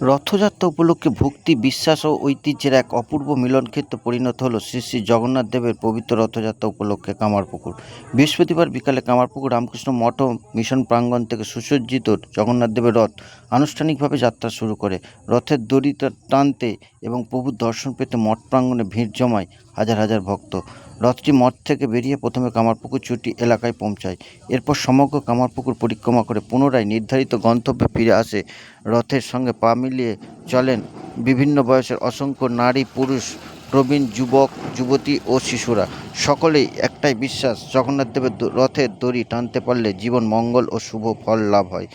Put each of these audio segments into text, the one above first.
রথযাত্রা উপলক্ষে ভক্তি, বিশ্বাস ও ঐতিহ্যের এক অপূর্ব মিলনক্ষেত্রে পরিণত হলো শ্রী শ্রী জগন্নাথ দেবের পবিত্র রথযাত্রা উপলক্ষে কামারপুকুর। বৃহস্পতিবার বিকালে কামারপুকুর রামকৃষ্ণ মঠ ও মিশন প্রাঙ্গণ থেকে সুসজ্জিত জগন্নাথ দেবের রথ আনুষ্ঠানিকভাবে যাত্রা শুরু করে। রথের দড়ি টানতে এবং প্রভুর দর্শন পেতে মঠ প্রাঙ্গণে ভিড় জমায় হাজার হাজার ভক্ত। রথটি মঠ থেকে বেরিয়ে প্রথমে কামারপুকুর চটি এলাকায় পৌঁছায়। এরপর সমগ্র কামারপুকুর পরিক্রমা করে পুনরায় নির্ধারিত গন্তব্যে ফিরে আসে। রথের সঙ্গে পা মিলিয়ে চলেন বিভিন্ন বয়সের অসংখ্য নারী, পুরুষ, প্রবীণ, যুবক, যুবতী ও শিশুরা। সকলেই একটাই বিশ্বাস, জগন্নাথ দেবের রথের দড়ি টানতে পারলে জীবন মঙ্গল ও শুভ ফল লাভ হয়।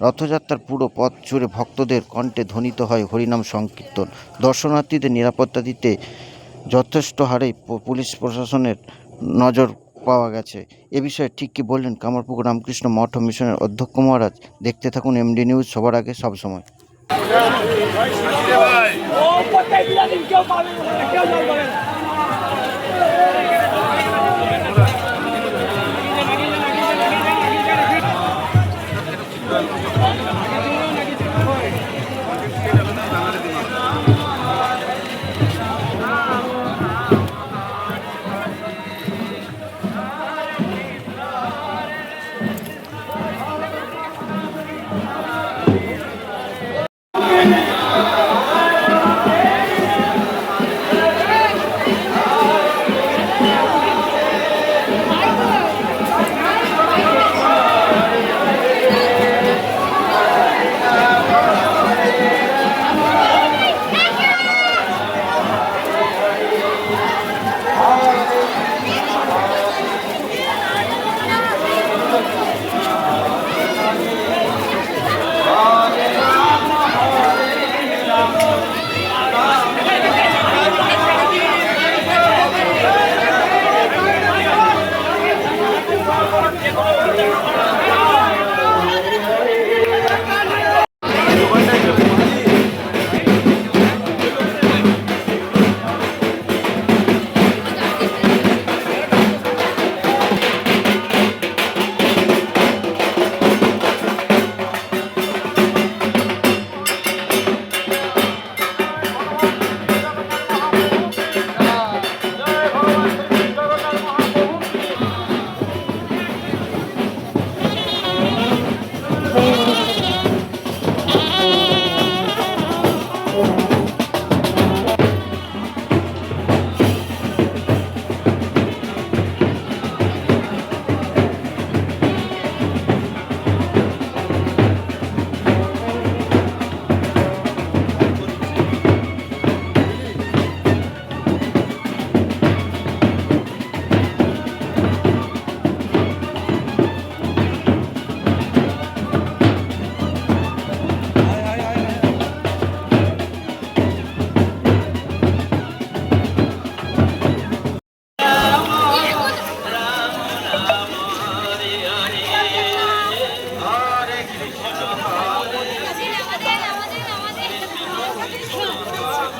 রথযাত্রার পুরো পথ জুড়ে ভক্তদের কণ্ঠে ধ্বনিত হয় হরিনাম সংকীর্তন। দর্শনার্থীদের নিরাপত্তা দিতে যথেষ্ট হারে পুলিশ প্রশাসনের নজর পাওয়া গেছে। এ বিষয়ে ঠিক কী বললেন কামারপুকুর রামকৃষ্ণ মঠ ও মিশনের অধ্যক্ষ মহারাজ? দেখতে থাকুন এমডি নিউজ, সবার আগে সবসময়।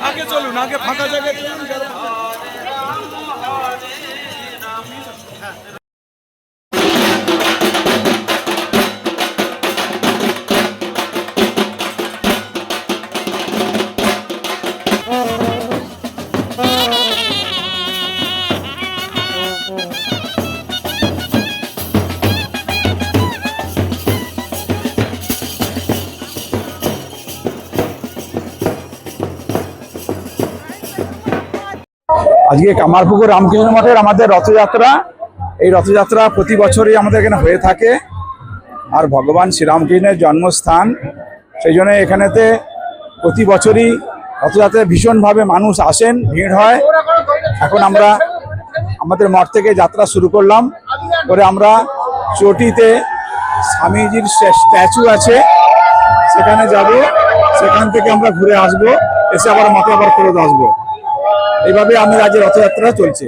আগে চলুন, আগে ফাঁকা জায়গায় চলুন। আজকে কামারপুকুর রামকৃষ্ণ মঠের আমাদের রথযাত্রা। এই রথযাত্রা প্রতি বছরই আমাদের এখানে হয়ে থাকে, আর ভগবান শ্রীরামকৃষ্ণের জন্মস্থান, সেই জন্য এখানেতে প্রতি বছরই রথযাত্রায় ভীষণভাবে মানুষ আসেন, ভিড় হয়। এখন আমরা আমাদের মঠ থেকে যাত্রা শুরু করলাম, করে আমরা চটিতে স্বামীজির স্ট্যাচু আছে, সেখানে যাব, সেখান থেকে আমরা ঘুরে আসব, এসে আবার মঠে আবার ফেরত আসবো। এইভাবে আমাদের আজ রথযাত্রা চলছে।